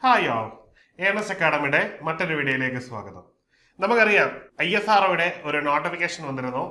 Hi all AMS അക്കാഡമിയുടെ മറ്റൊരു വീഡിയോയിലേക്ക് സ്വാഗതം. നമുക്കറിയാം ISROയുടെ ഒരു നോട്ടിഫിക്കേഷൻ വന്നിരുന്നു.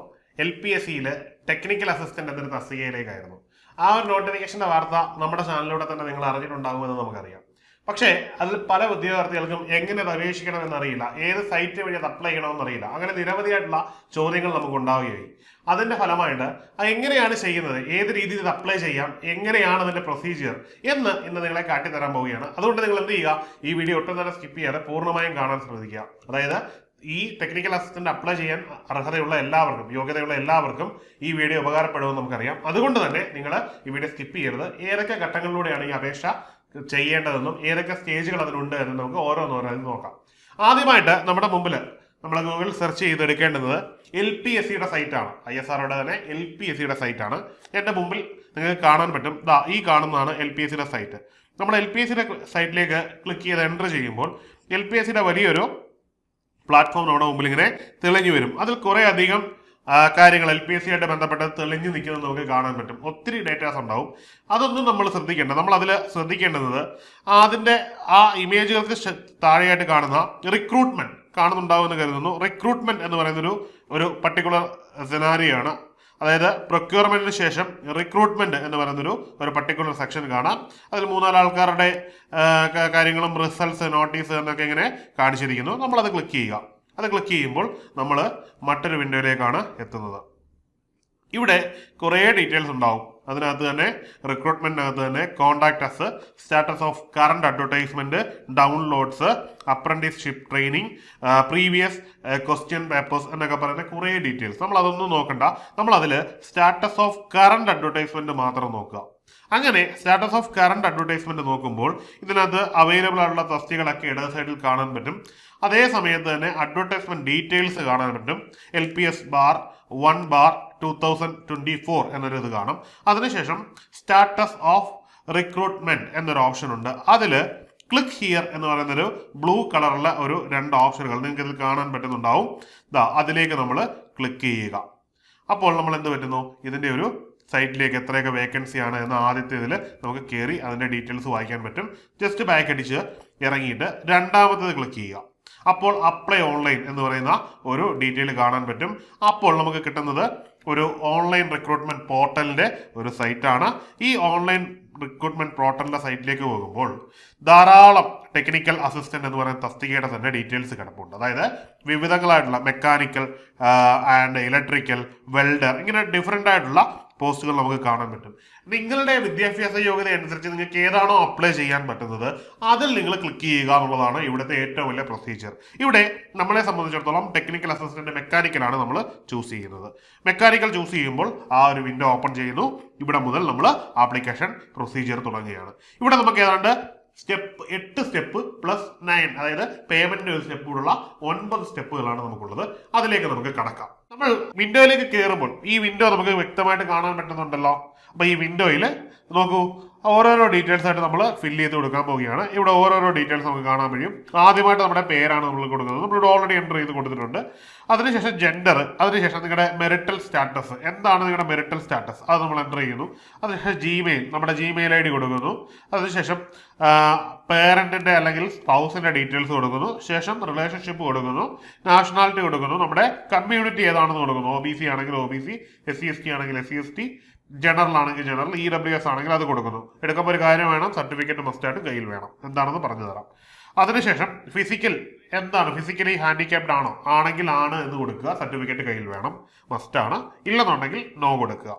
LPSCയിൽ ടെക്നിക്കൽ അസിസ്റ്റന്റ് എന്നൊരു തസ്തികയിലേക്കായിരുന്നു. ആ ഒരു നോട്ടിഫിക്കേഷന്റെ വാർത്ത നമ്മുടെ ചാനലിലൂടെ തന്നെ നിങ്ങൾ അറിഞ്ഞിട്ടുണ്ടാകുമെന്ന് നമുക്കറിയാം. പക്ഷേ അതിൽ പല ഉദ്യോഗാർത്ഥികൾക്കും എങ്ങനെ അത് അപേക്ഷിക്കണമെന്ന് അറിയില്ല, ഏത് സൈറ്റ് വഴി അത് അപ്ലൈ ചെയ്യണമെന്ന് അറിയില്ല. അങ്ങനെ നിരവധിയായിട്ടുള്ള ചോദ്യങ്ങൾ നമുക്ക് ഉണ്ടാവുകയായി. അതിന്റെ ഫലമായിട്ട് എങ്ങനെയാണ് ചെയ്യുന്നത്, ഏത് രീതിയിൽ ഇത് അപ്ലൈ ചെയ്യാം, എങ്ങനെയാണ് അതിന്റെ പ്രൊസീജിയർ എന്ന് ഇന്ന് നിങ്ങളെ കാട്ടിത്തരാൻ പോവുകയാണ്. അതുകൊണ്ട് നിങ്ങൾ എന്ത് ചെയ്യുക, ഈ വീഡിയോ ഒട്ടും തന്നെ സ്കിപ്പ് ചെയ്യാതെ പൂർണ്ണമായും കാണാൻ ശ്രദ്ധിക്കുക. അതായത് ഈ ടെക്നിക്കൽ അസിസ്റ്റന്റ് അപ്ലൈ ചെയ്യാൻ അർഹതയുള്ള എല്ലാവർക്കും, യോഗ്യതയുള്ള എല്ലാവർക്കും ഈ വീഡിയോ ഉപകാരപ്പെടുമെന്ന് നമുക്കറിയാം. അതുകൊണ്ട് തന്നെ നിങ്ങൾ ഈ വീഡിയോ സ്കിപ്പ് ചെയ്യരുത്. ഏതൊക്കെ ഘട്ടങ്ങളിലൂടെയാണ് ഈ അപേക്ഷ ചെയ്യേണ്ടതെന്നും ഏതൊക്കെ സ്റ്റേജുകൾ അതിനുണ്ട് എന്നും നമുക്ക് ഓരോന്നോരോന്നും നോക്കാം. ആദ്യമായിട്ട് നമ്മുടെ മുമ്പിൽ നമ്മൾ ഗൂഗിൾ സെർച്ച് ചെയ്തെടുക്കേണ്ടത് LPSCയുടെ സൈറ്റാണ്. ISROയുടെ തന്നെ LPSCയുടെ സൈറ്റാണ്. എൻ്റെ മുമ്പിൽ നിങ്ങൾക്ക് കാണാൻ പറ്റും. ഈ കാണുന്നതാണ് LPSCയുടെ സൈറ്റ്. നമ്മൾ LPSCയുടെ സൈറ്റിലേക്ക് ക്ലിക്ക് ചെയ്ത് എൻ്റർ ചെയ്യുമ്പോൾ LPSCയുടെ വലിയൊരു പ്ലാറ്റ്ഫോം നമ്മുടെ മുമ്പിൽ ഇങ്ങനെ തെളിഞ്ഞു വരും. അതിൽ കുറേ അധികം കാര്യങ്ങൾ LPSCയായിട്ട് ബന്ധപ്പെട്ട് തെളിഞ്ഞു നിൽക്കുന്നത് നമുക്ക് കാണാൻ പറ്റും. ഒത്തിരി ഡേറ്റാസ് ഉണ്ടാവും. അതൊന്നും നമ്മൾ ശ്രദ്ധിക്കേണ്ട. നമ്മൾ അതിൽ ശ്രദ്ധിക്കേണ്ടത് അതിൻ്റെ ആ ഇമേജുകൾക്ക് താഴെയായിട്ട് കാണുന്ന റിക്രൂട്ട്മെന്റ് കാണുന്നുണ്ടാവുമെന്ന് കരുതുന്നു. റിക്രൂട്ട്മെന്റ് എന്ന് പറയുന്നൊരു പർട്ടിക്കുലർ സെനാരിയോ ആണ്. അതായത് പ്രൊക്യൂർമെന്റിന് ശേഷം റിക്രൂട്ട്മെന്റ് എന്ന് പറയുന്നൊരു പർട്ടിക്കുലർ സെക്ഷൻ കാണാം. അതിൽ 3-4 ആൾക്കാരുടെ കാര്യങ്ങളും റിസൾട്ട്സ്, നോട്ടീസ് എന്നൊക്കെ ഇങ്ങനെ കാണിച്ചിരിക്കുന്നു. നമ്മളത് ക്ലിക്ക് ചെയ്യുക. അത് ക്ലിക്ക് ചെയ്യുമ്പോൾ നമ്മൾ മറ്റൊരു വിൻഡോയിലേക്കാണ് എത്തുന്നത്. ഇവിടെ കുറേ ഡീറ്റെയിൽസ് ഉണ്ടാവും. അതിനകത്ത് തന്നെ റിക്രൂട്ട്മെന്റിനകത്ത് തന്നെ contact us, status of current advertisement, downloads, apprenticeship training, previous question papers എന്നൊക്കെ പറയുന്ന കുറേ ഡീറ്റെയിൽസ്. നമ്മൾ അതൊന്നും നോക്കണ്ട. നമ്മൾ അതിൽ സ്റ്റാറ്റസ് ഓഫ് കറണ്ട് അഡ്വർടൈസ്മെന്റ് മാത്രം നോക്കുക. അങ്ങനെ സ്റ്റാറ്റസ് ഓഫ് കറണ്ട് അഡ്വർടൈസ്മെന്റ് നോക്കുമ്പോൾ ഇതിനകത്ത് അവൈലബിൾ ആയിട്ടുള്ള തസ്തികളൊക്കെ ഇടത് സൈഡിൽ കാണാൻ പറ്റും. അതേ സമയത്ത് തന്നെ അഡ്വർടൈസ്മെന്റ് ഡീറ്റെയിൽസ് കാണാൻ പറ്റും. LPS-1/2024 എന്നൊരു ഇത് കാണും. അതിനുശേഷം സ്റ്റാറ്റസ് ഓഫ് റിക്രൂട്ട്മെന്റ് എന്നൊരു ഓപ്ഷൻ ഉണ്ട്. അതിൽ ക്ലിക്ക് ഹിയർ എന്ന് പറയുന്നൊരു ബ്ലൂ കളറുള്ള ഒരു 2 ഓപ്ഷനുകൾ നിങ്ങൾക്ക് ഇതിൽ കാണാൻ പറ്റുന്നുണ്ടാവും. അതിലേക്ക് നമ്മൾ ക്ലിക്ക് ചെയ്യുക. അപ്പോൾ നമ്മൾ എന്ത് പറ്റുന്നു, ഇതിന്റെ ഒരു സൈറ്റിലേക്ക് എത്രയൊക്കെ വേക്കൻസി ആണ് എന്ന് ആദ്യത്തെ ഇതിൽ നമുക്ക് കയറി അതിന്റെ ഡീറ്റെയിൽസ് വായിക്കാൻ പറ്റും. ജസ്റ്റ് ബാക്ക് അടിച്ച് ഇറങ്ങിയിട്ട് രണ്ടാമത്തേത് ക്ലിക്ക് ചെയ്യുക. അപ്പോൾ അപ്ലൈ ഓൺലൈൻ എന്ന് പറയുന്ന ഒരു ഡീറ്റെയിൽ കാണാൻ പറ്റും. അപ്പോൾ നമുക്ക് കിട്ടുന്നത് ഒരു ഓൺലൈൻ റിക്രൂട്ട്മെന്റ് പോർട്ടലിന്റെ ഒരു സൈറ്റാണ്. ഈ ഓൺലൈൻ റിക്രൂട്ട്മെന്റ് പോർട്ടലിന്റെ സൈറ്റിലേക്ക് പോകുമ്പോൾ ധാരാളം ടെക്നിക്കൽ അസിസ്റ്റന്റ് എന്ന് പറയുന്ന തസ്തികയുടെ തന്നെ ഡീറ്റെയിൽസ് കിടപ്പുണ്ട്. അതായത് വിവിധങ്ങളായിട്ടുള്ള മെക്കാനിക്കൽ ആൻഡ് ഇലക്ട്രിക്കൽ, വെൽഡർ, ഇങ്ങനെ ഡിഫറെന്റ് ആയിട്ടുള്ള പോസ്റ്റുകൾ നമുക്ക് കാണാൻ പറ്റും. നിങ്ങളുടെ വിദ്യാഭ്യാസ യോഗ്യത അനുസരിച്ച് നിങ്ങൾക്ക് ഏതാണോ അപ്ലൈ ചെയ്യാൻ പറ്റുന്നത് അതിൽ നിങ്ങൾ ക്ലിക്ക് ചെയ്യുക എന്നുള്ളതാണ് ഇവിടുത്തെ ഏറ്റവും വലിയ പ്രൊസീജിയർ. ഇവിടെ നമ്മളെ സംബന്ധിച്ചിടത്തോളം ടെക്നിക്കൽ അസിസ്റ്റന്റ് മെക്കാനിക്കലാണ് നമ്മൾ ചൂസ് ചെയ്യുന്നത്. മെക്കാനിക്കൽ ചൂസ് ചെയ്യുമ്പോൾ ആ ഒരു വിൻഡോ ഓപ്പൺ ചെയ്യുന്നു. ഇവിടെ മുതൽ നമ്മൾ ആപ്ലിക്കേഷൻ പ്രൊസീജിയർ തുടങ്ങുകയാണ്. ഇവിടെ നമുക്ക് ഏതാണ്ട് 8 സ്റ്റെപ്പ് പ്ലസ് 9, അതായത് പേയ്മെന്റിന്റെ ഒരു സ്റ്റെപ്പ് കൂടുള്ള 9 സ്റ്റെപ്പുകളാണ് നമുക്കുള്ളത്. അതിലേക്ക് നമുക്ക് കടക്കാം. നമ്മൾ വിൻഡോയിലേക്ക് കയറുമ്പോൾ ഈ വിൻഡോ നമുക്ക് വ്യക്തമായിട്ട് കാണാൻ പറ്റുന്നുണ്ടല്ലോ. അപ്പൊ ഈ വിൻഡോയിൽ നോക്കൂ, ഓരോരോ ഡീറ്റെയിൽസ് ആയിട്ട് നമ്മൾ ഫില്ല് ചെയ്ത് കൊടുക്കാൻ പോവുകയാണ്. ഇവിടെ ഓരോരോ ഡീറ്റെയിൽസ് നമുക്ക് കാണാൻ കഴിയും. ആദ്യമായിട്ട് നമ്മുടെ പേരാണ് നമ്മൾ കൊടുക്കുന്നത്. നമ്മളിവിടെ ഓൾറെഡി എൻ്റർ ചെയ്ത് കൊടുത്തിട്ടുണ്ട്. അതിനുശേഷം ജെൻഡർ, അതിനുശേഷം നിങ്ങളുടെ മെറിറ്റൽ സ്റ്റാറ്റസ്, എന്താണ് നിങ്ങളുടെ മെറിറ്റൽ സ്റ്റാറ്റസ്, അത് നമ്മൾ എൻ്റർ ചെയ്യുന്നു. അതിനുശേഷം ജിമെയിൽ, നമ്മുടെ ജിമെയിൽ ID കൊടുക്കുന്നു. അതിനുശേഷം പേരന്റിന്റെ അല്ലെങ്കിൽ സ്പൗസിന്റെ ഡീറ്റെയിൽസ് കൊടുക്കുന്നു. ശേഷം റിലേഷൻഷിപ്പ് കൊടുക്കുന്നു, നാഷണാലിറ്റി കൊടുക്കുന്നു, നമ്മുടെ കമ്മ്യൂണിറ്റി ഏതാണെന്ന് കൊടുക്കുന്നു. OBC ആണെങ്കിൽ OBC, SC/ST ആണെങ്കിൽ SC/ST, ജനറൽ ആണെങ്കിൽ ജനറൽ, EWS ആണെങ്കിൽ അത് കൊടുക്കുന്നു. എടുക്കുമ്പോൾ ഒരു കാര്യം വേണം, സർട്ടിഫിക്കറ്റ് മസ്റ്റായിട്ട് കയ്യിൽ വേണം. എന്താണെന്ന് പറഞ്ഞു തരാം. അതിനുശേഷം ഫിസിക്കൽ, എന്താണ് ഫിസിക്കലി ഹാൻഡിക്യാപ്ഡ് ആണോ, ആണെങ്കിൽ ആണ് എന്ന് കൊടുക്കുക. സർട്ടിഫിക്കറ്റ് കയ്യിൽ വേണം, മസ്റ്റാണ്. ഇല്ലെന്നുണ്ടെങ്കിൽ നോ കൊടുക്കുക.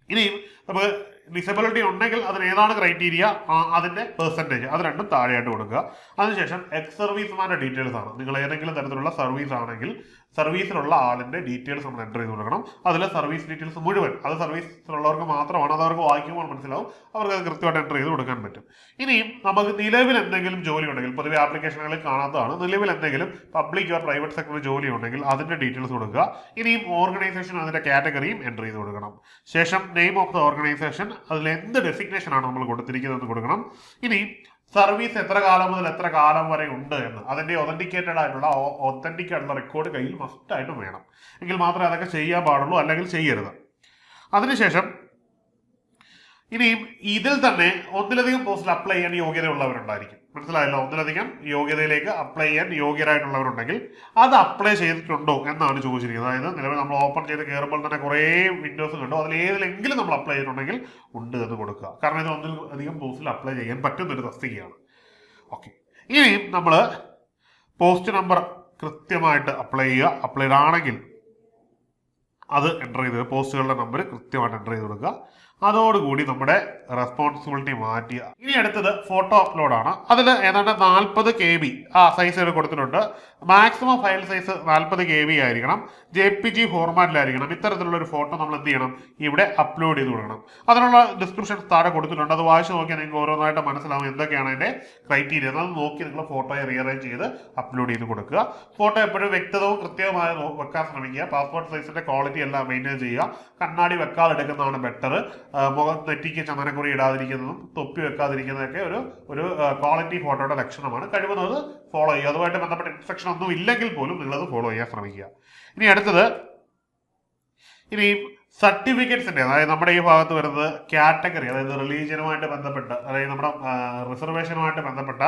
ഇനിയും നമുക്ക് ഡിസബിലിറ്റി ഉണ്ടെങ്കിൽ അതിന് ഏതാണ് ക്രൈറ്റീരിയ, അതിന്റെ പെർസെൻറ്റേജ്, അത് രണ്ടും താഴെയായിട്ട് കൊടുക്കുക. അതിനുശേഷം എക്സ് സർവീസ്മാന്റെ ഡീറ്റെയിൽസ് ആണ്. നിങ്ങൾ ഏതെങ്കിലും തരത്തിലുള്ള സർവീസ് ആണെങ്കിൽ സർവീസിലുള്ള ആളിന്റെ ഡീറ്റെയിൽസ് നമ്മൾ എൻ്റർ ചെയ്ത് കൊടുക്കണം. അതിൽ സർവീസ് ഡീറ്റെയിൽസ് മുഴുവൻ, അത് സർവീസിലുള്ളവർക്ക് മാത്രമാണ്, അത് അവർക്ക് വായിക്കുമ്പോൾ മനസ്സിലാവും, അവർക്ക് അത് കൃത്യമായിട്ട് എൻ്റർ ചെയ്ത് കൊടുക്കാൻ പറ്റും. ഇനിയും നമുക്ക് നിലവിൽ എന്തെങ്കിലും ജോലി ഉണ്ടെങ്കിൽ, പൊതുവെ ആപ്ലിക്കേഷനുകളിൽ കാണാത്തതാണ്, നിലവിൽ എന്തെങ്കിലും പബ്ലിക് ഓർ പ്രൈവറ്റ് സെക്ടറിൽ ജോലി ഉണ്ടെങ്കിൽ അതിന്റെ ഡീറ്റെയിൽസ് കൊടുക്കുക. ഇനിയും ഓർഗനൈസേഷൻ, അതിന്റെ കാറ്റഗറിയും എൻ്റർ ചെയ്ത് കൊടുക്കണം. ശേഷം നെയിം ഓഫ് ദ ഓർഗനൈസേഷൻ, അതിൽ എന്ത് ഡെസിഗ്നേഷൻ ആണ് നമ്മൾ കൊടുത്തിരിക്കുന്നത് കൊടുക്കണം. ഇനി സർവീസ് എത്ര കാലം മുതൽ എത്ര കാലം വരെ ഉണ്ട് എന്ന്, അതിന്റെ ഒതന്റിക്കേറ്റഡ് ആയിട്ടുള്ള റെക്കോർഡ് കയ്യിൽ മസ്റ്റായിട്ടും വേണം. എങ്കിൽ മാത്രമേ അതൊക്കെ ചെയ്യാൻ പാടുള്ളൂ, അല്ലെങ്കിൽ ചെയ്യരുത്. അതിനുശേഷം ഇനിയും ഇതിൽ തന്നെ ഒന്നിലധികം പോസ്റ്റിൽ അപ്ലൈ ചെയ്യാൻ യോഗ്യതയുള്ളവരുണ്ടായിരിക്കും. മനസ്സിലായല്ലോ? ഒന്നിലധികം യോഗ്യതയിലേക്ക് അപ്ലൈ ചെയ്യാൻ യോഗ്യരായിട്ടുള്ളവരുണ്ടെങ്കിൽ അത് അപ്ലൈ ചെയ്തിട്ടുണ്ടോ എന്നാണ് ചോദിച്ചിരിക്കുന്നത്. അതായത് നിലവിൽ നമ്മൾ ഓപ്പൺ ചെയ്ത് കയറുമ്പോൾ തന്നെ കുറേ വിൻഡോസ് കണ്ടു, അതിൽ ഏതിലെങ്കിലും നമ്മൾ അപ്ലൈ ചെയ്തിട്ടുണ്ടെങ്കിൽ ഉണ്ട് എന്ന് കൊടുക്കുക. കാരണം ഇത് ഒന്നിലധികം പോസ്റ്റിൽ അപ്ലൈ ചെയ്യാൻ പറ്റുന്നൊരു തസ്തികയാണ്. ഓക്കെ, ഇനിയും നമ്മൾ പോസ്റ്റ് നമ്പർ കൃത്യമായിട്ട് അപ്ലൈ ചെയ്യുക. അപ്ലൈഡ് ആണെങ്കിൽ അത് എൻ്റർ ചെയ്ത് പോസ്റ്റുകളുടെ നമ്പർ കൃത്യമായിട്ട് എൻ്റർ ചെയ്ത് കൊടുക്കുക. അതോടുകൂടി നമ്മുടെ റെസ്പോൺസിബിലിറ്റി മാറ്റിയ. ഇനി അടുത്തത് ഫോട്ടോ അപ്ലോഡ് ആണ്. അതിൽ ഏതാണ്ട് 40 KB ആ സൈസ് കൊടുത്തിട്ടുണ്ട്. മാക്സിമം ഫയൽ സൈസ് 40 KB ആയിരിക്കണം. JPG ഫോർമാറ്റിലായിരിക്കണം. ഇത്തരത്തിലുള്ള ഒരു ഫോട്ടോ നമ്മൾ എന്ത് ചെയ്യണം? ഇവിടെ അപ്ലോഡ് ചെയ്ത് കൊടുക്കണം. അതിനുള്ള ഡിസ്ക്രിപ്ഷൻ താഴെ കൊടുത്തിട്ടുണ്ട്. അത് വായിച്ച് നോക്കിയാൽ നിങ്ങൾക്ക് ഓരോന്നായിട്ട് മനസ്സിലാവും എന്തൊക്കെയാണ് അതിന്റെ ക്രൈറ്റീരിയ. അത് നോക്കി നിങ്ങൾ ഫോട്ടോയെ റീഅറേഞ്ച് ചെയ്ത് അപ്ലോഡ് ചെയ്ത് കൊടുക്കുക. ഫോട്ടോ എപ്പോഴും വ്യക്തതവും കൃത്യമായ വെക്കാൻ ശ്രമിക്കുക. പാസ്പോർട്ട് സൈസിന്റെ ക്വാളിറ്റി എല്ലാം മെയിൻറ്റെയിൻ ചെയ്യുക. കണ്ണാടി വെക്കാതെ എടുക്കുന്നതാണ് ബെറ്റർ. മുഖം നെറ്റിക്ക് ചന്ദനക്കുറി ഇടാതിരിക്കുന്നതും തൊപ്പി വെക്കാതിരിക്കുന്നതൊക്കെ ഒരു ക്വാളിറ്റി ഫോട്ടോയുടെ ലക്ഷണമാണ്. കഴിവുന്നത് ഫോളോ ചെയ്യുക. അതുമായിട്ട് ബന്ധപ്പെട്ട ഇൻസ്ട്രക്ഷൻ ഒന്നും ഇല്ലെങ്കിൽ പോലും നിങ്ങളത് ഫോളോ ചെയ്യാൻ ശ്രമിക്കുക. ഇനി അടുത്തത് സർട്ടിഫിക്കറ്റ്സിന്റെ, അതായത് നമ്മുടെ ഈ ഭാഗത്ത് വരുന്നത് കാറ്റഗറി, അതായത് റിലീജിയനുമായിട്ട് ബന്ധപ്പെട്ട, അതായത് നമ്മുടെ റിസർവേഷനുമായിട്ട് ബന്ധപ്പെട്ട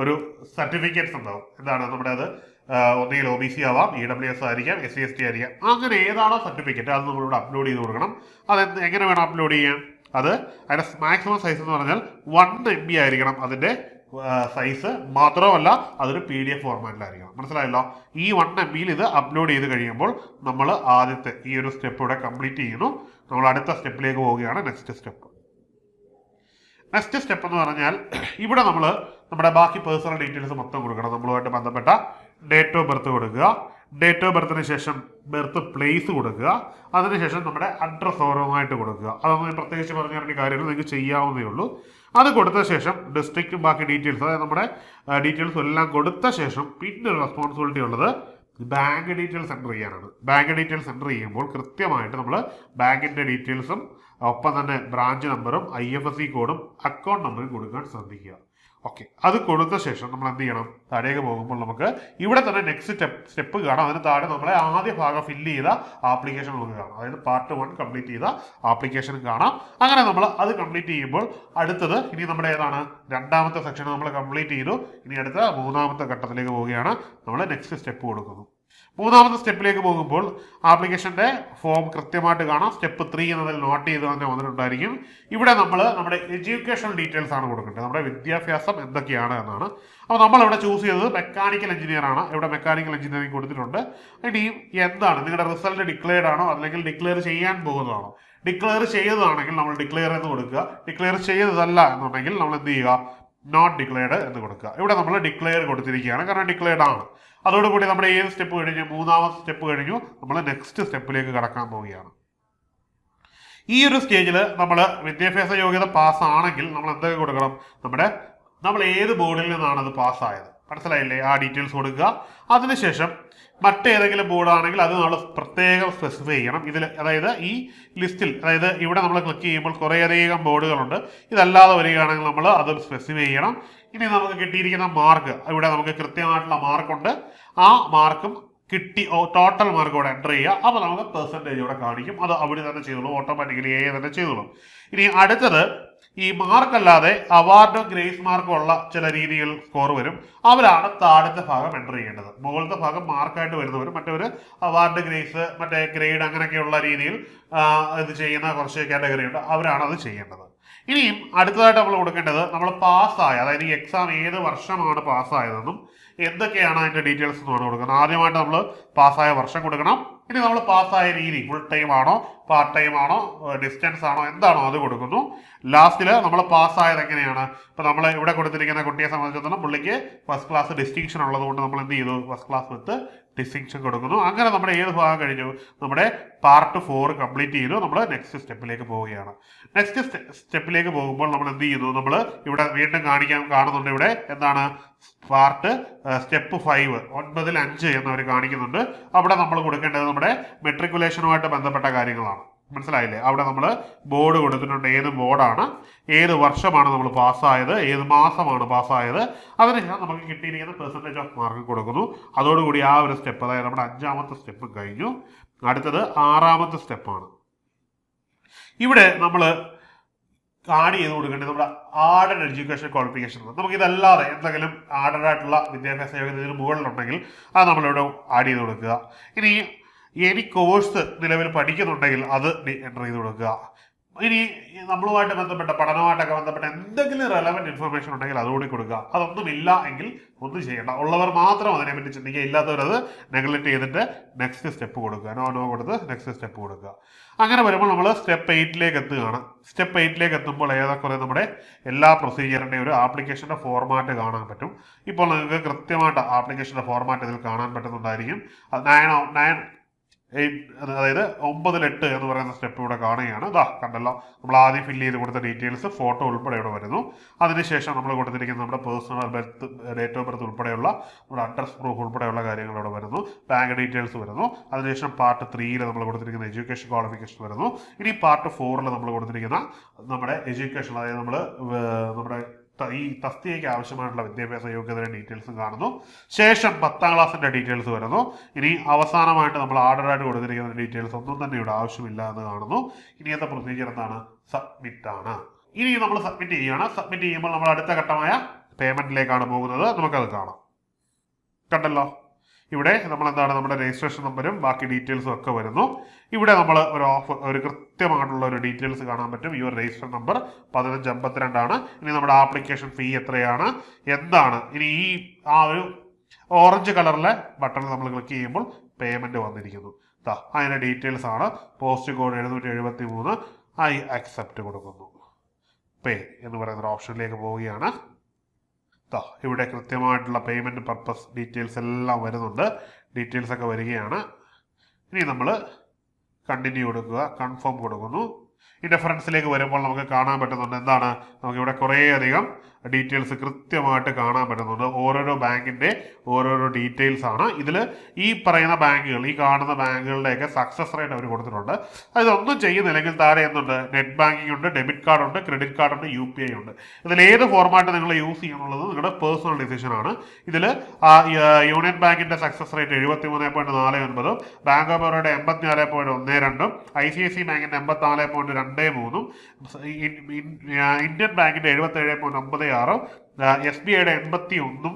ഒരു സർട്ടിഫിക്കറ്റ്സ് ഉണ്ടാവും. എന്താണ് നമ്മുടെ അത് ഒന്നുകിൽ OBC ആവാം, EWS ആയിരിക്കാം, SC/ST ആയിരിക്കാം. അങ്ങനെ ഏതാണോ സർട്ടിഫിക്കറ്റ് അത് നമ്മളിവിടെ അപ്ലോഡ് ചെയ്ത് കൊടുക്കണം. അത് എങ്ങനെ വേണം അപ്ലോഡ് ചെയ്യാൻ? അത് അതിന്റെ മാക്സിമം സൈസ് എന്ന് പറഞ്ഞാൽ 1 MB ആയിരിക്കണം അതിന്റെ സൈസ്. മാത്രമല്ല അതൊരു PDF ഫോർമാറ്റിലായിരിക്കണം. മനസ്സിലായല്ലോ? ഈ 1 MB ഇത് അപ്ലോഡ് ചെയ്ത് കഴിയുമ്പോൾ നമ്മൾ ആദ്യത്തെ ഈ ഒരു സ്റ്റെപ്പ് ഇവിടെ കംപ്ലീറ്റ് ചെയ്യുന്നു. നമ്മൾ അടുത്ത സ്റ്റെപ്പിലേക്ക് പോവുകയാണ്. നെക്സ്റ്റ് സ്റ്റെപ്പ് എന്ന് പറഞ്ഞാൽ ഇവിടെ നമ്മൾ നമ്മുടെ ബാക്കി പേഴ്സണൽ ഡീറ്റെയിൽസ് മൊത്തം കൊടുക്കണം. നമ്മളുമായിട്ട് ബന്ധപ്പെട്ട ഡേറ്റ് ഓഫ് ബർത്ത് കൊടുക്കുക. ഡേറ്റ് ഓഫ് ബർത്തിന് ശേഷം ബർത്ത് പ്ലേസ് കൊടുക്കുക. അതിനുശേഷം നമ്മുടെ അഡ്രസ്സ് ഓരോന്നായിട്ട് കൊടുക്കുക. അതൊന്നും പ്രത്യേകിച്ച് പറഞ്ഞു തരേണ്ട കാര്യങ്ങൾ നിങ്ങൾക്ക് ചെയ്യാവുന്നേ ഉള്ളൂ. അത് കൊടുത്ത ശേഷം ഡിസ്ട്രിക്റ്റും ബാക്കി ഡീറ്റെയിൽസ്, അതായത് നമ്മുടെ ഡീറ്റെയിൽസ് എല്ലാം കൊടുത്ത ശേഷം പിന്നെ ഒരു റെസ്പോൺസിബിലിറ്റി ഉള്ളത് ബാങ്ക് ഡീറ്റെയിൽസ് എൻ്റർ ചെയ്യാനാണ്. ബാങ്ക് ഡീറ്റെയിൽസ് എൻ്റർ ചെയ്യുമ്പോൾ കൃത്യമായിട്ട് നമ്മൾ ബാങ്കിൻ്റെ ഡീറ്റെയിൽസും ഒപ്പം തന്നെ ബ്രാഞ്ച് നമ്പറും IFSC കോഡും അക്കൗണ്ട് നമ്പറും കൊടുക്കാൻ ശ്രദ്ധിക്കുക. ഓക്കെ, അത് കൊടുത്ത ശേഷം നമ്മൾ എന്ത് ചെയ്യണം? താഴേക്ക് പോകുമ്പോൾ നമുക്ക് ഇവിടെ തന്നെ നെക്സ്റ്റ് സ്റ്റെപ്പ് കാണാം. അതിന് താഴെ നമ്മളെ ആദ്യ ഭാഗം ഫില്ല് ചെയ്ത ആപ്ലിക്കേഷൻ നമുക്ക് കാണാം. അതായത് പാർട്ട് 1 കംപ്ലീറ്റ് ചെയ്ത ആപ്ലിക്കേഷൻ കാണാം. അങ്ങനെ നമ്മൾ അത് കംപ്ലീറ്റ് ചെയ്യുമ്പോൾ അടുത്തത് ഇനി നമ്മുടെ ഏതാണ്? രണ്ടാമത്തെ സെക്ഷൻ നമ്മൾ കംപ്ലീറ്റ് ചെയ്തു. ഇനി അടുത്ത 3ാമത്തെ ഘട്ടത്തിലേക്ക് പോവുകയാണ്. നമ്മൾ നെക്സ്റ്റ് സ്റ്റെപ്പ് കൊടുക്കുന്നു. 3ാമത്തെ സ്റ്റെപ്പിലേക്ക് പോകുമ്പോൾ ആപ്ലിക്കേഷന്റെ ഫോം കൃത്യമായിട്ട് കാണാം. സ്റ്റെപ്പ് 3 എന്നതിൽ നോട്ട് ചെയ്ത് തന്നെ വന്നിട്ടുണ്ടായിരിക്കും. ഇവിടെ നമ്മൾ നമ്മുടെ എഡ്യൂക്കേഷൻ ഡീറ്റെയിൽസ് ആണ് കൊടുക്കേണ്ടത്. നമ്മുടെ വിദ്യാഭ്യാസം എന്തൊക്കെയാണ് എന്നാണ്. അപ്പോൾ നമ്മൾ ഇവിടെ ചൂസ് ചെയ്തത് മെക്കാനിക്കൽ എഞ്ചിനീയർ ആണ്. ഇവിടെ മെക്കാനിക്കൽ എഞ്ചിനീയറിംഗ് കൊടുത്തിട്ടുണ്ട്. ഇനിയും എന്താണ് നിങ്ങളുടെ റിസൾട്ട് ഡിക്ലെയർഡ് ആണോ അല്ലെങ്കിൽ ഡിക്ലെയർ ചെയ്യാൻ പോകുന്നതാണോ? ഡിക്ലെയർ ചെയ്തതാണെങ്കിൽ നമ്മൾ ഡിക്ലെയർ എന്ന് കൊടുക്കുക. ഡിക്ലെയർ ചെയ്തതല്ല എന്നുണ്ടെങ്കിൽ നമ്മൾ എന്ത് ചെയ്യുക? നോട്ട് ഡിക്ലെയർഡ് എന്ന് കൊടുക്കുക. ഇവിടെ നമ്മൾ ഡിക്ലെയർ കൊടുത്തിരിക്കുകയാണ്, കാരണം ഡിക്ലെയർഡ് ആണ്. അതോടുകൂടി നമ്മുടെ ഏത് സ്റ്റെപ്പ് കഴിഞ്ഞു? 3ാമത്തെ സ്റ്റെപ്പ് കഴിഞ്ഞു. നമ്മൾ നെക്സ്റ്റ് സ്റ്റെപ്പിലേക്ക് കടക്കാൻ പോവുകയാണ്. ഈ ഒരു സ്റ്റേജിൽ നമ്മൾ വിദ്യാഭ്യാസ യോഗ്യത പാസ്സാണെങ്കിൽ നമ്മൾ എന്തൊക്കെ കൊടുക്കണം? നമ്മൾ ഏത് ബോർഡിൽ നിന്നാണ് അത് പാസ്സായത്, മനസ്സിലായില്ലേ? ആ ഡീറ്റെയിൽസ് കൊടുക്കുക. അതിനുശേഷം മറ്റേതെങ്കിലും ബോർഡാണെങ്കിൽ അത് നമ്മൾ പ്രത്യേകം സ്പെസിഫൈ ചെയ്യണം. ഇതിൽ അതായത് ഈ ലിസ്റ്റിൽ, അതായത് ഇവിടെ നമ്മൾ ക്ലിക്ക് ചെയ്യുമ്പോൾ കുറേയധികം ബോർഡുകളുണ്ട്. ഇതല്ലാതെ വരികയാണെങ്കിൽ നമ്മൾ അത് സ്പെസിഫൈ ചെയ്യണം. ഇനി നമുക്ക് കിട്ടിയിരിക്കുന്ന മാർക്ക്, ഇവിടെ നമുക്ക് കൃത്യമായിട്ടുള്ള മാർക്കുണ്ട്. ആ മാർക്കും കിട്ടി ടോട്ടൽ മാർക്ക് ഇവിടെ എൻ്റർ ചെയ്യുക. അപ്പോൾ നമുക്ക് പെർസെൻറ്റേജ് ഇവിടെ കാണിക്കും. അത് അവിടെ തന്നെ ചെയ്തോളൂ, ഓട്ടോമാറ്റിക്കലി തന്നെ ചെയ്തോളും. ഇനി അടുത്തത് ഈ മാർക്കല്ലാതെ അവാർഡും ഗ്രേസ് മാർക്കും ഉള്ള ചില രീതിയിൽ സ്കോർ വരും. അവരാണ് താഴത്തെ ഭാഗം എൻ്റർ ചെയ്യേണ്ടത്. മുകളിലത്തെ ഭാഗം മാർക്കായിട്ട് വരുന്നവരും മറ്റൊരു അവാർഡ്, ഗ്രേസ്, മറ്റേ ഗ്രേഡ് അങ്ങനെയൊക്കെയുള്ള രീതിയിൽ ഇത് ചെയ്യുന്ന കുറച്ച് കാറ്റഗറി ഉണ്ട്. അവരാണ് അത് ചെയ്യേണ്ടത്. ഇനിയും അടുത്തതായിട്ട് നമ്മൾ കൊടുക്കേണ്ടത് നമ്മൾ പാസ്സായ, അതായത് ഈ എക്സാം ഏത് വർഷമാണ് പാസ്സായതെന്നും എന്തൊക്കെയാണ് അതിൻ്റെ ഡീറ്റെയിൽസ് എന്നാണ് കൊടുക്കുന്നത്. ആദ്യമായിട്ട് നമ്മൾ പാസ്സായ വർഷം കൊടുക്കണം. ഇനി നമ്മൾ പാസ്സായ രീതി, ഫുൾ ടൈം ആണോ, പാർട്ട് ടൈം ആണോ, ഡിസ്റ്റൻസ് ആണോ, എന്താണോ അത് കൊടുക്കുന്നു. ലാസ്റ്റിൽ നമ്മൾ പാസ്സായത് എങ്ങനെയാണ്? ഇപ്പം നമ്മൾ ഇവിടെ കൊടുത്തിരിക്കുന്ന കുട്ടിയെ സംബന്ധിച്ചിടത്തോളം പുള്ളിക്ക് ഫസ്റ്റ് ക്ലാസ് ഡിസ്റ്റിങ്ഷൻ ഉള്ളതുകൊണ്ട് നമ്മൾ എന്ത് ചെയ്തു? ഫസ്റ്റ് ക്ലാസ് വിത്ത് ഡിസ്റ്റിങ്ഷൻ കൊടുക്കുന്നു. അങ്ങനെ നമ്മുടെ ഏത് ഭാഗം കഴിഞ്ഞു? നമ്മുടെ പാർട്ട് 4 കംപ്ലീറ്റ് ചെയ്തു. നമ്മൾ നെക്സ്റ്റ് സ്റ്റെപ്പിലേക്ക് പോവുകയാണ്. നെക്സ്റ്റ് സ്റ്റെപ്പിലേക്ക് പോകുമ്പോൾ നമ്മൾ എന്ത് ചെയ്യുന്നു? നമ്മൾ ഇവിടെ വീണ്ടും കാണുന്നുണ്ട്. ഇവിടെ എന്താണ്? പാർട്ട് സ്റ്റെപ്പ് 5 9ൽ 5 എന്നവർ കാണിക്കുന്നുണ്ട്. അവിടെ നമ്മൾ കൊടുക്കേണ്ടത് നമ്മുടെ മെട്രിക്കുലേഷനുമായിട്ട് ബന്ധപ്പെട്ട കാര്യങ്ങളാണ്. മനസ്സിലായില്ലേ? അവിടെ നമ്മൾ ബോർഡ് കൊടുത്തിട്ടുണ്ട്. ഏത് ബോർഡാണ്, ഏത് വർഷമാണ് നമ്മൾ പാസ്സായത്, ഏത് മാസമാണ് പാസ്സായത്, അതിനുശേഷം നമുക്ക് കിട്ടിയിരിക്കുന്ന പെർസെൻറ്റേജ് ഓഫ് മാർക്ക് കൊടുക്കുന്നു. അതോടുകൂടി ആ ഒരു സ്റ്റെപ്പ്, അതായത് നമ്മുടെ 5ാമത്തെ സ്റ്റെപ്പ് കഴിഞ്ഞു. അടുത്തത് 6ാമത്തെ സ്റ്റെപ്പാണ്. ഇവിടെ നമ്മൾ ആഡ് ചെയ്ത് കൊടുക്കേണ്ടത് നമ്മുടെ ആഡഡ് എഡ്യൂക്കേഷൻ ക്വാളിഫിക്കേഷൻ. നമുക്ക് ഇതല്ലാതെ എന്തെങ്കിലും ആഡഡ് ആയിട്ടുള്ള വിദ്യാഭ്യാസ യോഗ്യത ഇതിന് മുകളിലുണ്ടെങ്കിൽ അത് നമ്മളിവിടെ ആഡ് ചെയ്ത് കൊടുക്കുക. ഇനി എനി കോഴ്സ് നിലവിൽ പഠിക്കുന്നുണ്ടെങ്കിൽ അത് എൻ്റർ ചെയ്ത് കൊടുക്കുക. ഇനി നമ്മളുമായിട്ട് ബന്ധപ്പെട്ട പഠനമായിട്ടൊക്കെ ബന്ധപ്പെട്ട എന്തെങ്കിലും റെലവൻറ്റ് ഇൻഫർമേഷൻ ഉണ്ടെങ്കിൽ അതുകൂടി കൊടുക്കുക. അതൊന്നുമില്ല എങ്കിൽ ഒന്നും ചെയ്യേണ്ട. ഉള്ളവർ മാത്രം അതിനെപ്പറ്റി ചിന്തിക്കുക, ഇല്ലാത്തവരത് നെഗ്ലക്ട് ചെയ്തിട്ട് നെക്സ്റ്റ് സ്റ്റെപ്പ് കൊടുക്കുക. നോ കൊടുത്ത് നെക്സ്റ്റ് സ്റ്റെപ്പ് കൊടുക്കുക. അങ്ങനെ വരുമ്പോൾ നമ്മൾ സ്റ്റെപ്പ് 8ലേക്ക് എത്തുകയാണ്. സ്റ്റെപ്പ് 8ലേക്ക് എത്തുമ്പോൾ ഏതൊക്കെ നമ്മുടെ എല്ലാ പ്രൊസീജിയറിൻ്റെയും ഒരു ആപ്ലിക്കേഷൻ്റെ ഫോർമാറ്റ് കാണാൻ പറ്റും. ഇപ്പോൾ നിങ്ങൾക്ക് കൃത്യമായിട്ട് ആപ്ലിക്കേഷൻ്റെ ഫോർമാറ്റ് ഇതിൽ കാണാൻ പറ്റുന്നുണ്ടായിരിക്കും. 8 അതായത് 9-8 എന്ന് പറയുന്ന സ്റ്റെപ്പ് ഇവിടെ കാണുകയാണ്. ഇതാ കണ്ടല്ലോ, നമ്മൾ ആദ്യം ഫില്ല് ചെയ്ത് കൊടുത്ത ഡീറ്റെയിൽസ് ഫോട്ടോ ഉൾപ്പെടെ ഇവിടെ വരുന്നു. അതിനുശേഷം നമ്മൾ കൊടുത്തിരിക്കുന്ന നമ്മുടെ personal birth, date of birth ഉൾപ്പെടെയുള്ള നമ്മുടെ അഡ്രസ് പ്രൂഫ് ഉൾപ്പെടെയുള്ള കാര്യങ്ങൾ ഇവിടെ വരുന്നു. ബാങ്ക് ഡീറ്റെയിൽസ് വരുന്നു. അതിനുശേഷം പാർട്ട് 3 നമ്മൾ കൊടുത്തിരിക്കുന്ന എഡ്യൂക്കേഷൻ ക്വാളിഫിക്കേഷൻ വരുന്നു. ഇനി പാർട്ട് 4 നമ്മൾ കൊടുത്തിരിക്കുന്ന നമ്മുടെ എഡ്യൂക്കേഷൻ, അതായത് നമ്മുടെ ഈ തസ്തികയ്ക്ക് ആവശ്യമായിട്ടുള്ള വിദ്യാഭ്യാസ യോഗ്യതയുടെ ഡീറ്റെയിൽസും കാണുന്നു. ശേഷം 10ാം ക്ലാസ്സിൻ്റെ ഡീറ്റെയിൽസ് വരുന്നു. ഇനി അവസാനമായിട്ട് നമ്മൾ ആർഡറായിട്ട് കൊടുത്തിരിക്കുന്ന ഡീറ്റെയിൽസ് ഒന്നും തന്നെ ഇവിടെ ആവശ്യമില്ല എന്ന് കാണുന്നു. ഇനിയത്തെ പ്രൊസീജിയർ എന്താണ്? സബ്മിറ്റ് ആണ്. ഇനി നമ്മൾ സബ്മിറ്റ് ചെയ്യുകയാണ്. സബ്മിറ്റ് ചെയ്യുമ്പോൾ നമ്മൾ അടുത്ത ഘട്ടമായ പേയ്മെന്റിലേക്കാണ് പോകുന്നത്. നമുക്കത് കാണാം. കണ്ടല്ലോ, ഇവിടെ നമ്മൾ എന്താണ്, നമ്മുടെ രജിസ്ട്രേഷൻ നമ്പരും ബാക്കി ഡീറ്റെയിൽസും ഒക്കെ വരുന്നു. ഇവിടെ നമ്മൾ ഒരു കൃത്യമായിട്ടുള്ള ഒരു ഡീറ്റെയിൽസ് കാണാൻ പറ്റും. യുവർ രജിസ്റ്റർ നമ്പർ 1552 ആണ്. ഇനി നമ്മുടെ ആപ്ലിക്കേഷൻ ഫീ എത്രയാണ്, എന്താണ്. ഇനി ഒരു ഓറഞ്ച് കളറിലെ ബട്ടൺ നമ്മൾ ക്ലിക്ക് ചെയ്യുമ്പോൾ പേയ്മെന്റ് വന്നിരിക്കുന്നു. അതിന്റെ ഡീറ്റെയിൽസ് ആണ്. Post code 773. ഐ അക്സെപ്റ്റ് കൊടുക്കുന്നു. പേ എന്ന് പറയുന്ന ഓപ്ഷനിലേക്ക് പോവുകയാണ്. ഇവിടെ കൃത്യമായിട്ടുള്ള പേയ്മെന്റ് പർപ്പസ് ഡീറ്റെയിൽസ് എല്ലാം വരുന്നുണ്ട്. ഡീറ്റെയിൽസ് ഒക്കെ വരികയാണ്. ഇനി നമ്മൾ കണ്ടിന്യൂ കൊടുക്കുക, കൺഫേം കൊടുക്കുന്നു. ഡിഫറൻസിലേക്ക് വരുമ്പോൾ നമുക്ക് കാണാൻ പറ്റുന്നുണ്ട് എന്താണ്, നമുക്കിവിടെ കുറേയധികം ഡീറ്റെയിൽസ് കൃത്യമായിട്ട് കാണാൻ പറ്റുന്നുണ്ട്. ഓരോരോ ബാങ്കിന്റെ ഓരോരോ ഡീറ്റെയിൽസ് ആണ് ഇതിൽ. ഈ പറയുന്ന ബാങ്കുകൾ, ഈ കാണുന്ന ബാങ്കുകളുടെയൊക്കെ സക്സസ് റേറ്റ് അവർ കൊടുത്തിട്ടുണ്ട്. അതൊന്നും ചെയ്യുന്നില്ലെങ്കിൽ താഴെ എന്തുണ്ട്, നെറ്റ് ബാങ്കിങ് ഉണ്ട്, ഡെബിറ്റ് കാർഡ് ഉണ്ട്, ക്രെഡിറ്റ് കാർഡ് ഉണ്ട്, UPI ഉണ്ട്. ഇതിൽ ഏത് ഫോർമാറ്റ് നിങ്ങൾ യൂസ് ചെയ്യുന്നുള്ളത് നിങ്ങളുടെ പേഴ്സണൽ ഡിസിഷൻ ആണ്. ഇതിൽ യൂണിയൻ ബാങ്കിന്റെ സക്സസ് റേറ്റ് 73.49, ബാങ്ക് ഓഫ് ബറോഡയുടെ 84.12, ICICI ബാങ്കിന്റെ 84.23, ഇന്ത്യൻ ബാങ്കിന്റെ 77.96, SBIയുടെ 81,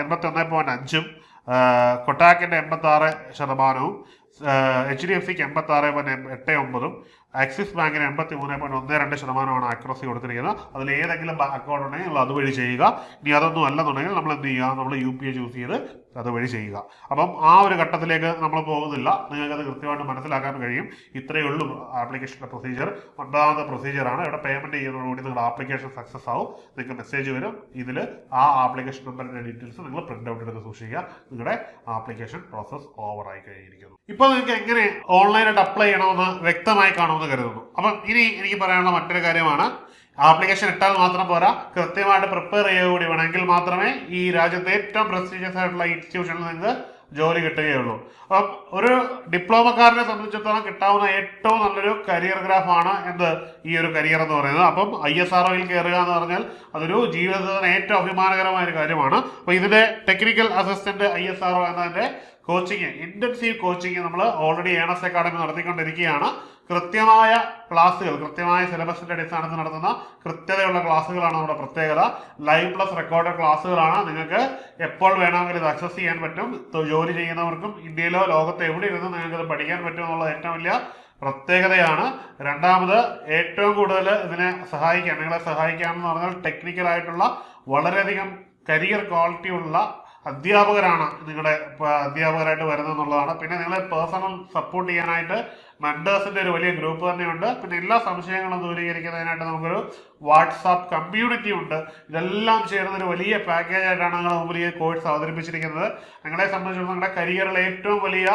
81.5, കൊട്ടാക്കിന്റെ 86%, HDFCക്ക് 86.89, ആക്സിസ് ബാങ്കിന് 83.12% ആക്യുറസി കൊടുത്തിരിക്കുന്നത്. അതിൽ ഏതെങ്കിലും അക്കൗണ്ട് ഉണ്ടെങ്കിൽ നമ്മൾ അതുവഴി ചെയ്യുക. ഇനി അതൊന്നും അല്ലെന്നുണ്ടെങ്കിൽ നമ്മൾ എന്ത് ചെയ്യുക, നമ്മൾ UPI ചൂസ് ചെയ്ത് അതുവഴി ചെയ്യുക. അപ്പം ആ ഒരു ഘട്ടത്തിലേക്ക് നമ്മൾ പോകുന്നില്ല. നിങ്ങൾക്കത് കൃത്യമായിട്ട് മനസ്സിലാക്കാൻ കഴിയും. ഇത്രയേ ഉള്ളൂ ആപ്ലിക്കേഷൻ്റെ പ്രൊസീജിയർ. 9ാമത്തെ പ്രൊസീജിയറാണ്. ഇവിടെ പേയ്മെന്റ് ചെയ്യുന്നതോടുകൂടി നിങ്ങളുടെ ആപ്ലിക്കേഷൻ സക്സസ് ആവും. നിങ്ങൾക്ക് മെസ്സേജ് വരും. ഇതിൽ ആ ആപ്ലിക്കേഷൻ നമ്പറിന്റെ ഡീറ്റെയിൽസ് നിങ്ങൾ പ്രിന്റ് ഔട്ട് എടുത്ത് സൂക്ഷിക്കുക. നിങ്ങളുടെ ആപ്ലിക്കേഷൻ പ്രോസസ് ഓവർ ആയി കഴിഞ്ഞിരിക്കുന്നു. ഇപ്പോൾ നിങ്ങൾക്ക് എങ്ങനെ ഓൺലൈനായിട്ട് അപ്ലൈ ചെയ്യണമെന്ന് വ്യക്തമായി കാണുമെന്ന് കരുതുന്നു. അപ്പം ഇനി എനിക്ക് പറയാനുള്ള മറ്റൊരു കാര്യമാണ്, ആപ്ലിക്കേഷൻ ഇട്ടാൽ മാത്രം പോരാ, കൃത്യമായിട്ട് പ്രിപ്പയർ ചെയ്യുക കൂടി വേണമെങ്കിൽ മാത്രമേ ഈ രാജ്യത്തെ ഏറ്റവും പ്രസ്റ്റീജിയസ് ആയിട്ടുള്ള ഇൻസ്റ്റിറ്റ്യൂഷനിൽ നിങ്ങൾക്ക് ജോലി കിട്ടുകയുള്ളൂ. അപ്പം ഒരു ഡിപ്ലോമക്കാരനെ സംബന്ധിച്ചിടത്തോളം കിട്ടാവുന്ന ഏറ്റവും നല്ലൊരു കരിയർ ഗ്രാഫാണ് ഈ ഒരു കരിയർ എന്ന് പറയുന്നത്. അപ്പം ISROയിൽ കയറുക എന്ന് പറഞ്ഞാൽ അതൊരു ജീവിതത്തിന് ഏറ്റവും അഭിമാനകരമായ ഒരു കാര്യമാണ്. അപ്പോൾ ഇതിന്റെ ടെക്നിക്കൽ അസിസ്റ്റന്റ് ISRO എന്നതിന്റെ കോച്ചിങ്, ഇന്റൻസീവ് കോച്ചിങ് നമ്മൾ ഓൾറെഡി ANS അക്കാഡമി നടത്തിക്കൊണ്ടിരിക്കുകയാണ്. കൃത്യമായ ക്ലാസ്സുകൾ, കൃത്യമായ സിലബസിന്റെ അടിസ്ഥാനത്തിൽ നടത്തുന്ന കൃത്യതയുള്ള ക്ലാസ്സുകളാണ് നമ്മുടെ പ്രത്യേകത. ലൈവ് പ്ലസ് റെക്കോർഡഡ് ക്ലാസ്സുകളാണ്. നിങ്ങൾക്ക് എപ്പോൾ വേണമെങ്കിലും ഇത് ആക്സസ് ചെയ്യാൻ പറ്റും. ജോലി ചെയ്യുന്നവർക്കും ഇന്ത്യയിലോ ലോകത്തോ എവിടെ ഇരുന്ന് നിങ്ങൾക്ക് ഇത് പഠിക്കാൻ പറ്റും എന്നുള്ളത് ഏറ്റവും വലിയ പ്രത്യേകതയാണ്. രണ്ടാമത്, ഏറ്റവും കൂടുതൽ ഇതിനെ നിങ്ങളെ സഹായിക്കാമെന്ന് പറഞ്ഞാൽ ടെക്നിക്കലായിട്ടുള്ള വളരെയധികം കരിയർ ക്വാളിറ്റി ഉള്ള അധ്യാപകരാണ് നിങ്ങളുടെ അധ്യാപകരായിട്ട് വരുന്നതെന്നുള്ളതാണ്. പിന്നെ നിങ്ങളെ പേഴ്സണൽ സപ്പോർട്ട് ചെയ്യാനായിട്ട് മെന്റേഴ്സിന്റെ ഒരു വലിയ ഗ്രൂപ്പ് തന്നെയുണ്ട്. പിന്നെ എല്ലാ സംശയങ്ങളും ദൂരീകരിക്കുന്നതിനായിട്ട് നമുക്കൊരു വാട്സാപ്പ് കമ്മ്യൂണിറ്റി ഉണ്ട്. ഇതെല്ലാം ചേർന്ന ഒരു വലിയ പാക്കേജ് ആയിട്ടാണ് ഞങ്ങൾ മുമ്പിൽ ഈ കോഴ്സ് അവതരിപ്പിച്ചിരിക്കുന്നത്. നിങ്ങളെ സംബന്ധിച്ചിടത്തോളം നിങ്ങളുടെ കരിയറിലെ ഏറ്റവും വലിയ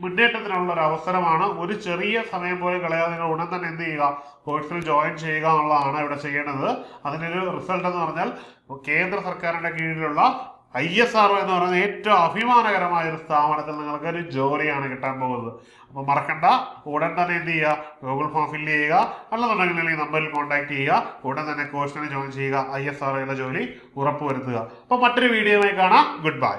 മുന്നേറ്റത്തിനുള്ള ഒരു അവസരമാണ്. ഒരു ചെറിയ സമയം പോലും കളയാതെ നിങ്ങൾ ഉടൻ തന്നെ എന്ത് ചെയ്യുക, കോഴ്സിൽ ജോയിൻ ചെയ്യുക എന്നുള്ളതാണ് ഇവിടെ ചെയ്യേണ്ടത്. അതിനൊരു റിസൾട്ട് എന്ന് പറഞ്ഞാൽ കേന്ദ്ര സർക്കാരിന്റെ കീഴിലുള്ള ISRO എന്ന് പറയുന്ന ഏറ്റവും അഭിമാനകരമായ ഒരു സ്ഥാപനത്തിൽ നിങ്ങൾക്ക് ഒരു ജോലിയാണ് കിട്ടാൻ പോകുന്നത്. അപ്പോൾ മറക്കണ്ട, ഉടൻ തന്നെ എന്ത് ചെയ്യുക, ഗൂഗിൾ ഫോം ഫില്ല് ചെയ്യുക, അല്ലെന്നുണ്ടെങ്കിൽ ഈ നമ്പറിൽ കോൺടാക്ട് ചെയ്യുക. ഉടൻ തന്നെ കോഴ്സിന് ജോയിൻ ചെയ്യുക. ISROയിലെ ജോലി ഉറപ്പുവരുത്തുക. അപ്പോൾ മറ്റൊരു വീഡിയോയുമായി കാണാം. Good bye.